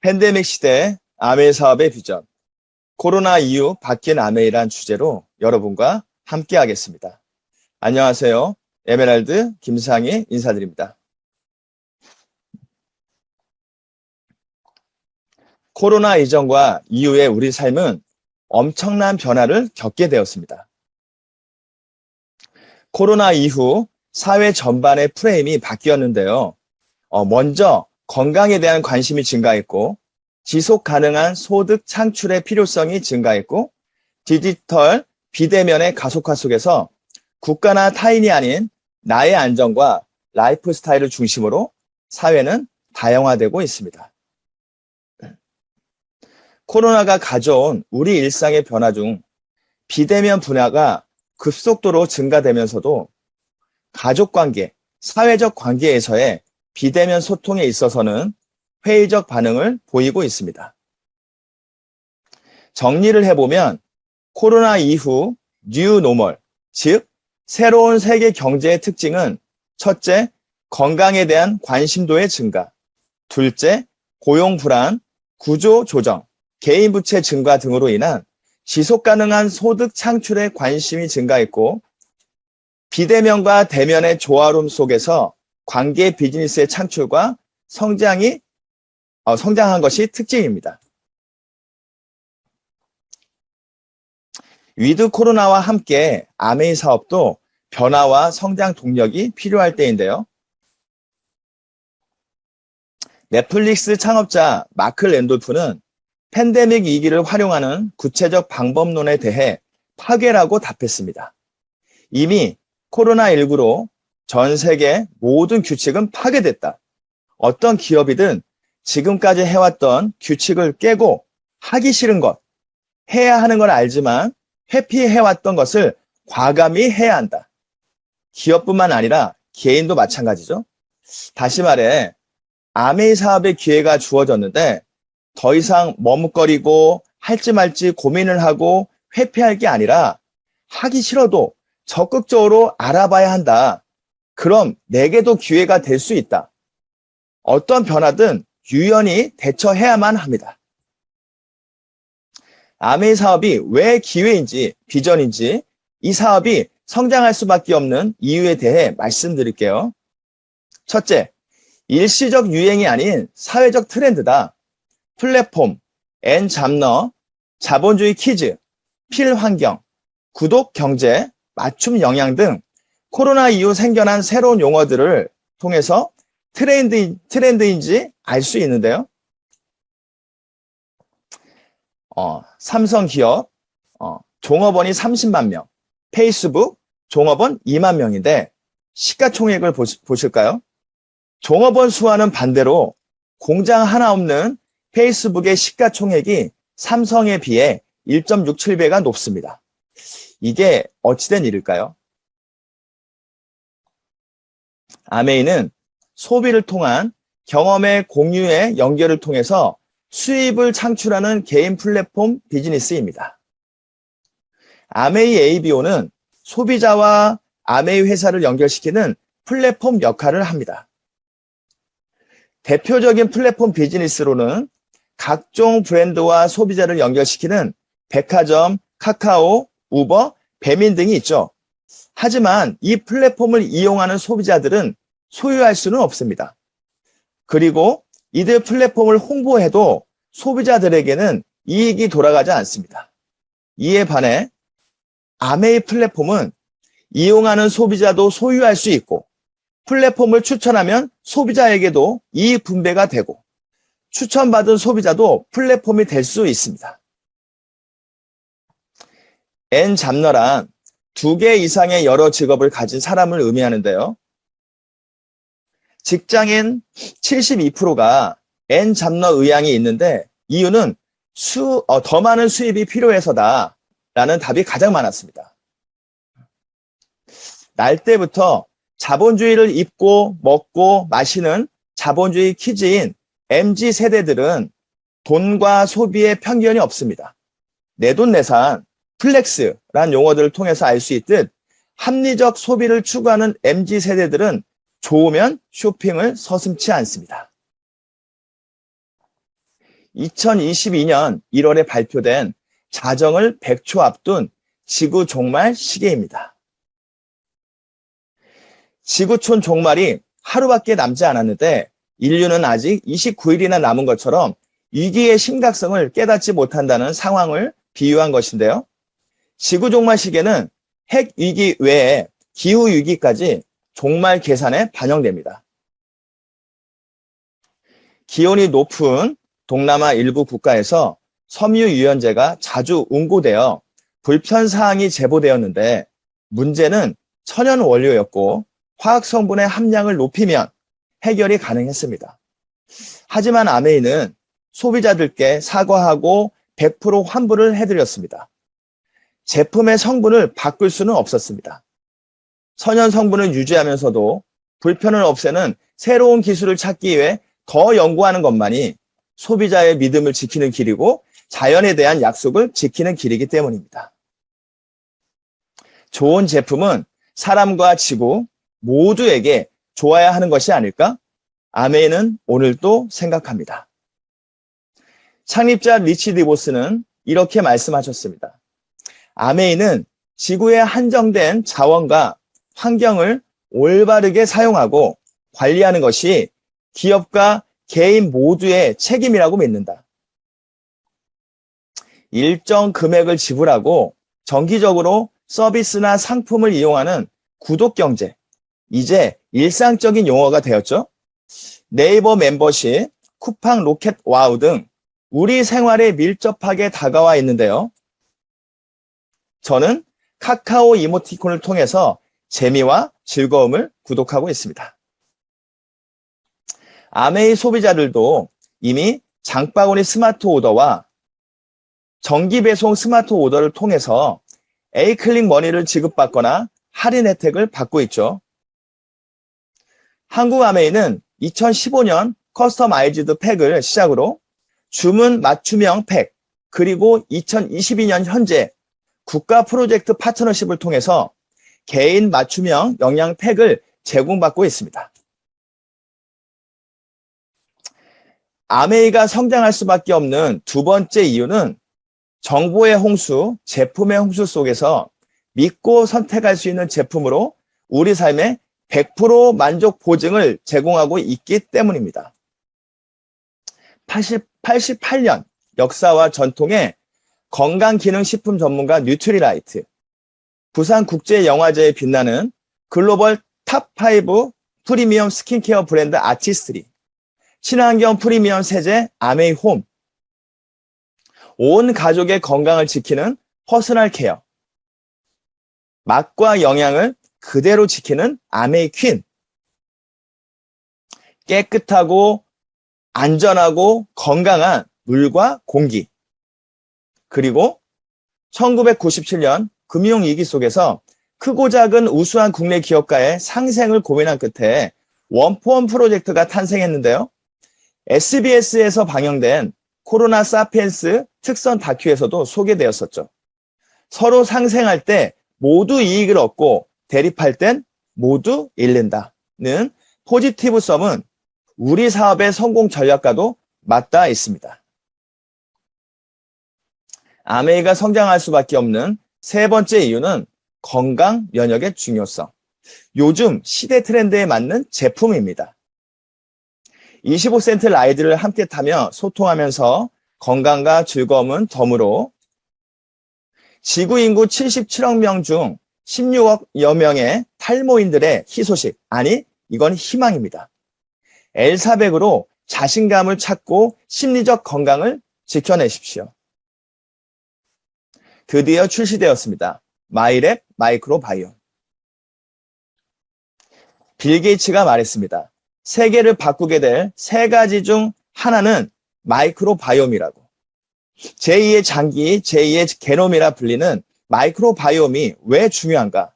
팬데믹 시대 아메이 사업의 비전, 코로나 이후 바뀐 아메이란 주제로 여러분과 함께 하겠습니다. 안녕하세요. 에메랄드 김상희 인사드립니다. 코로나 이전과 이후의 우리 삶은 엄청난 변화를 겪게 되었습니다. 코로나 이후 사회 전반의 프레임이 바뀌었는데요. 먼저 건강에 대한 관심이 증가했고, 지속 가능한 소득 창출의 필요성이 증가했고, 디지털 비대면의 가속화 속에서 국가나 타인이 아닌 나의 안전과 라이프 스타일을 중심으로 사회는 다양화되고 있습니다. 코로나가 가져온 우리 일상의 변화 중 비대면 분야가 급속도로 증가되면서도 가족관계, 사회적 관계에서의 비대면 소통에 있어서는 회의적 반응을 보이고 있습니다. 정리를 해보면 코로나 이후 뉴 노멀, 즉 새로운 세계 경제의 특징은 첫째, 건강에 대한 관심도의 증가, 둘째, 고용 불안, 구조 조정, 개인 부채 증가 등으로 인한 지속 가능한 소득 창출에 관심이 증가했고, 비대면과 대면의 조화로움 속에서 관계 비즈니스의 창출과 성장한 것이 특징입니다. 위드 코로나와 함께 아메이 사업도 변화와 성장 동력이 필요할 때인데요. 넷플릭스 창업자 마크 랜돌프는 팬데믹 위기를 활용하는 구체적 방법론에 대해 파괴라고 답했습니다. 이미 코로나19로 전 세계 모든 규칙은 파괴됐다. 어떤 기업이든 지금까지 해왔던 규칙을 깨고 하기 싫은 것, 해야 하는 걸 알지만 회피해왔던 것을 과감히 해야 한다. 기업뿐만 아니라 개인도 마찬가지죠. 다시 말해 아메이 사업의 기회가 주어졌는데 더 이상 머뭇거리고 할지 말지 고민을 하고 회피할 게 아니라 하기 싫어도 적극적으로 알아봐야 한다. 그럼 내게도 기회가 될 수 있다. 어떤 변화든 유연히 대처해야만 합니다. 아메이 사업이 왜 기회인지 비전인지 이 사업이 성장할 수밖에 없는 이유에 대해 말씀드릴게요. 첫째, 일시적 유행이 아닌 사회적 트렌드다. 플랫폼, N잡너, 자본주의 퀴즈, 필환경, 구독 경제, 맞춤 영양 등 코로나 이후 생겨난 새로운 용어들을 통해서 트렌드인지 알 수 있는데요. 삼성 기업, 종업원이 30만 명, 페이스북, 종업원 2만 명인데 시가총액을 보실까요? 종업원 수와는 반대로 공장 하나 없는 페이스북의 시가총액이 삼성에 비해 1.67배가 높습니다. 이게 어찌된 일일까요? 아메이는 소비를 통한 경험의 공유의 연결을 통해서 수입을 창출하는 개인 플랫폼 비즈니스입니다. 아메이 ABO는 소비자와 아메이 회사를 연결시키는 플랫폼 역할을 합니다. 대표적인 플랫폼 비즈니스로는 각종 브랜드와 소비자를 연결시키는 백화점, 카카오, 우버, 배민 등이 있죠. 하지만 이 플랫폼을 이용하는 소비자들은 소유할 수는 없습니다. 그리고 이들 플랫폼을 홍보해도 소비자들에게는 이익이 돌아가지 않습니다. 이에 반해 아메이 플랫폼은 이용하는 소비자도 소유할 수 있고 플랫폼을 추천하면 소비자에게도 이익 분배가 되고 추천받은 소비자도 플랫폼이 될 수 있습니다. N잡너란 2개 이상의 여러 직업을 가진 사람을 의미하는데요. 직장인 72%가 N잡너 의향이 있는데 이유는 더 많은 수입이 필요해서다 라는 답이 가장 많았습니다. 날 때부터 자본주의를 입고 먹고 마시는 자본주의 키즈인 MZ세대들은 돈과 소비에 편견이 없습니다. 내돈내산, 플렉스라는 용어들을 통해서 알 수 있듯 합리적 소비를 추구하는 MZ세대들은 좋으면 쇼핑을 서슴지 않습니다. 2022년 1월에 발표된 자정을 100초 앞둔 지구 종말 시계입니다. 지구촌 종말이 하루밖에 남지 않았는데 인류는 아직 29일이나 남은 것처럼 위기의 심각성을 깨닫지 못한다는 상황을 비유한 것인데요. 지구 종말 시계는 핵 위기 외에 기후 위기까지 종말 계산에 반영됩니다. 기온이 높은 동남아 일부 국가에서 섬유 유연제가 자주 응고되어 불편 사항이 제보되었는데 문제는 천연 원료였고 화학 성분의 함량을 높이면 해결이 가능했습니다. 하지만 아메이는 소비자들께 사과하고 100% 환불을 해드렸습니다. 제품의 성분을 바꿀 수는 없었습니다. 천연 성분을 유지하면서도 불편을 없애는 새로운 기술을 찾기 위해 더 연구하는 것만이 소비자의 믿음을 지키는 길이고 자연에 대한 약속을 지키는 길이기 때문입니다. 좋은 제품은 사람과 지구 모두에게 좋아야 하는 것이 아닐까? 아메이는 오늘도 생각합니다. 창립자 리치 디보스는 이렇게 말씀하셨습니다. 아메이는 지구의 한정된 자원과 환경을 올바르게 사용하고 관리하는 것이 기업과 개인 모두의 책임이라고 믿는다. 일정 금액을 지불하고 정기적으로 서비스나 상품을 이용하는 구독경제, 이제 일상적인 용어가 되었죠. 네이버 멤버십, 쿠팡 로켓 와우 등 우리 생활에 밀접하게 다가와 있는데요. 저는 카카오 이모티콘을 통해서 재미와 즐거움을 구독하고 있습니다. 아메이 소비자들도 이미 장바구니 스마트 오더와 정기 배송 스마트 오더를 통해서 A클릭 머니를 지급받거나 할인 혜택을 받고 있죠. 한국 아메이는 2015년 커스터마이즈드 팩을 시작으로 주문 맞춤형 팩, 그리고 2022년 현재 국가 프로젝트 파트너십을 통해서 개인 맞춤형 영양 팩을 제공받고 있습니다. 아메이가 성장할 수밖에 없는 두 번째 이유는 정보의 홍수, 제품의 홍수 속에서 믿고 선택할 수 있는 제품으로 우리 삶에 100% 만족 보증을 제공하고 있기 때문입니다. 88년 역사와 전통의 건강기능식품 전문가 뉴트리라이트, 부산국제영화제에 빛나는 글로벌 탑5 프리미엄 스킨케어 브랜드 아티스트리, 친환경 프리미엄 세제 아메이홈, 온 가족의 건강을 지키는 퍼스널 케어, 맛과 영양을 그대로 지키는 아메이 퀸, 깨끗하고 안전하고 건강한 물과 공기, 그리고 1997년 금융위기 속에서 크고 작은 우수한 국내 기업가의 상생을 고민한 끝에 원포원 프로젝트가 탄생했는데요. SBS에서 방영된 코로나 사피엔스 특선 다큐에서도 소개되었었죠. 서로 상생할 때 모두 이익을 얻고 대립할 땐 모두 잃는다는 포지티브 썸은 우리 사업의 성공 전략과도 맞닿아 있습니다. 아메이가 성장할 수밖에 없는 세 번째 이유는 건강 면역의 중요성. 요즘 시대 트렌드에 맞는 제품입니다. 25센트 라이드를 함께 타며 소통하면서 건강과 즐거움은 덤으로 지구 인구 77억 명 중 16억여 명의 탈모인들의 희소식, 아니 이건 희망입니다. L400으로 자신감을 찾고 심리적 건강을 지켜내십시오. 드디어 출시되었습니다. 마이랩 마이크로바이옴. 빌 게이츠가 말했습니다. 세계를 바꾸게 될 세 가지 중 하나는 마이크로바이옴이라고. 제2의 장기, 제2의 게놈이라 불리는 마이크로바이옴이 왜 중요한가?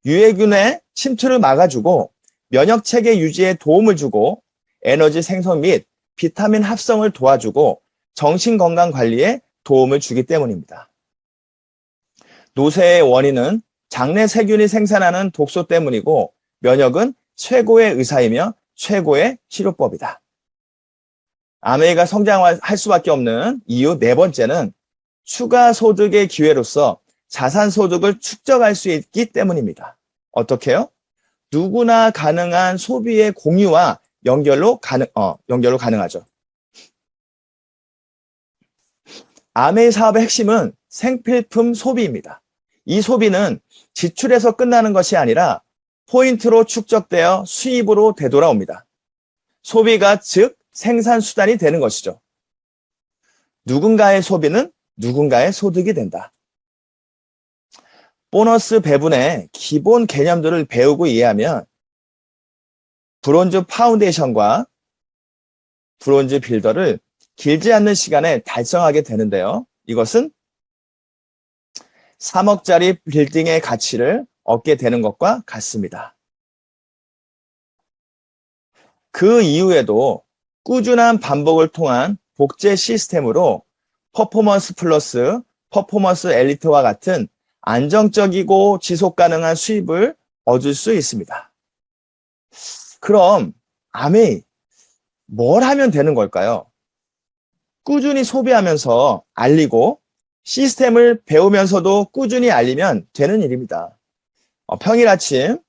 유해균의 침투를 막아주고 면역체계 유지에 도움을 주고 에너지 생성 및 비타민 합성을 도와주고 정신건강관리에 도움을 주기 때문입니다. 노쇠의 원인은 장내 세균이 생산하는 독소 때문이고 면역은 최고의 의사이며 최고의 치료법이다. 아메이가 성장할 수밖에 없는 이유 네 번째는 추가 소득의 기회로서 자산 소득을 축적할 수 있기 때문입니다. 어떻게요? 누구나 가능한 소비의 공유와 연결로 가능하죠. 아메이 사업의 핵심은 생필품 소비입니다. 이 소비는 지출에서 끝나는 것이 아니라 포인트로 축적되어 수입으로 되돌아옵니다. 소비가 즉 생산수단이 되는 것이죠. 누군가의 소비는 누군가의 소득이 된다. 보너스 배분의 기본 개념들을 배우고 이해하면 브론즈 파운데이션과 브론즈 빌더를 길지 않는 시간에 달성하게 되는데요. 이것은 3억짜리 빌딩의 가치를 얻게 되는 것과 같습니다. 그 이후에도 꾸준한 반복을 통한 복제 시스템으로 퍼포먼스 플러스 퍼포먼스 엘리트와 같은 안정적이고 지속 가능한 수입을 얻을 수 있습니다. 그럼 아메이 뭘 하면 되는 걸까요? 꾸준히 소비하면서 알리고 시스템을 배우면서도 꾸준히 알리면 되는 일입니다. 평일 아침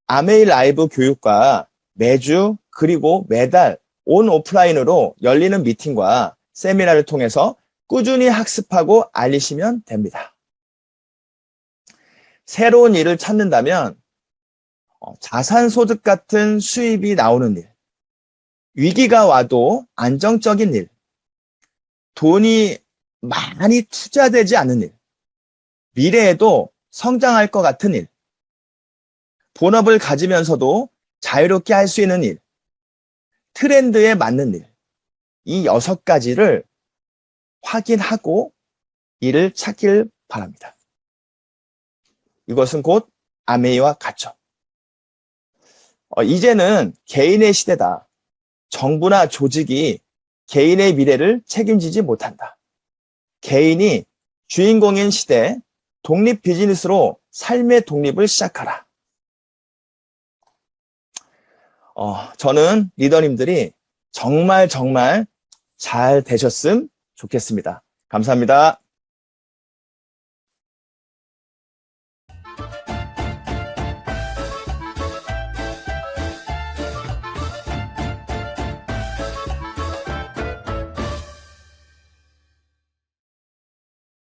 아메이 라이브 교육과 매주 그리고 매달 온 오프라인으로 열리는 미팅과 세미나를 통해서 꾸준히 학습하고 알리시면 됩니다. 새로운 일을 찾는다면 자산소득 같은 수입이 나오는 일, 위기가 와도 안정적인 일, 돈이 많이 투자되지 않는 일, 미래에도 성장할 것 같은 일, 본업을 가지면서도 자유롭게 할 수 있는 일, 트렌드에 맞는 일, 이 6가지를 확인하고 일을 찾길 바랍니다. 이것은 곧 아메이와 같죠. 이제는 개인의 시대다. 정부나 조직이 개인의 미래를 책임지지 못한다. 개인이 주인공인 시대, 독립 비즈니스로 삶의 독립을 시작하라. 저는 리더님들이 정말 잘 되셨음 좋겠습니다. 감사합니다.